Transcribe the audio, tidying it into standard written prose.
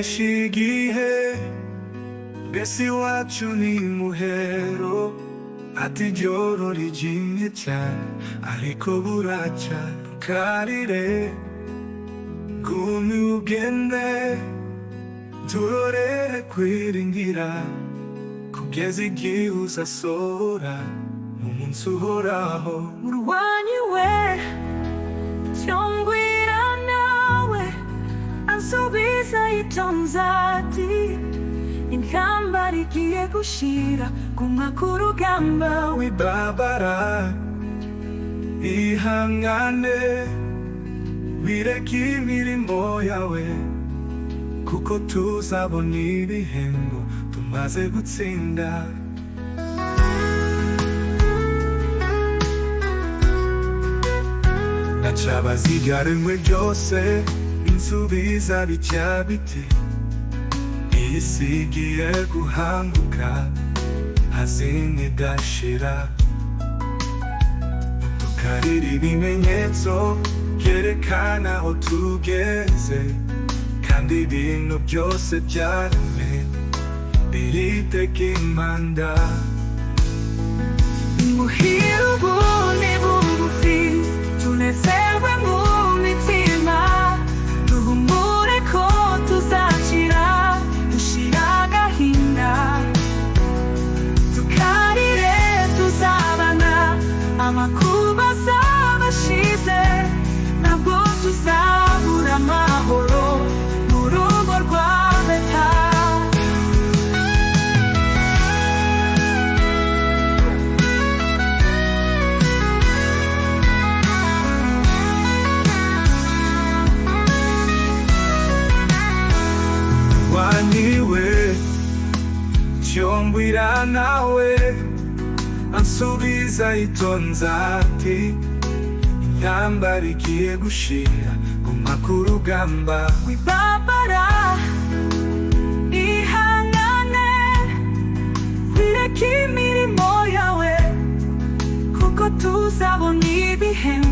sigihe mbese iwacu ni muhero ati ijoro rijimye cyane ariko buraca ntukarire gumi ugende turorere kwiringira kugeza igihe uzasohora mu munsi uhoraho. Murwanyi we cyongwira nawe ansubiza yitonze ati intambara igiye gushira guma ku rugamba. Wibabara ihangane wireke imirimo yawe kuko tuzabona ibihembo tumaze gutsinda. Ndacabaza ibyaremwe byose insubiza bitya biti isi igiye guhanguka hazimye idashira tukarira ibimenyetso byerekana aho tugeze kandi ibintu byose byaremwe biriteka impanda. Muhira ubuni bugufi tunezerwe mu mitima duhumure ko tuzakira dushira agahinda tukarire tuzabana amakuba azaba ashize ntabwo tuzabura amahoro mu rugo rwa beta. Waniwe cyongwira nawe ansubiza yitonze ati intambara igiye gushira guma ku rugamba. Wibabara ihangane wireke imirimo yawe kuko tuzabona ibihembo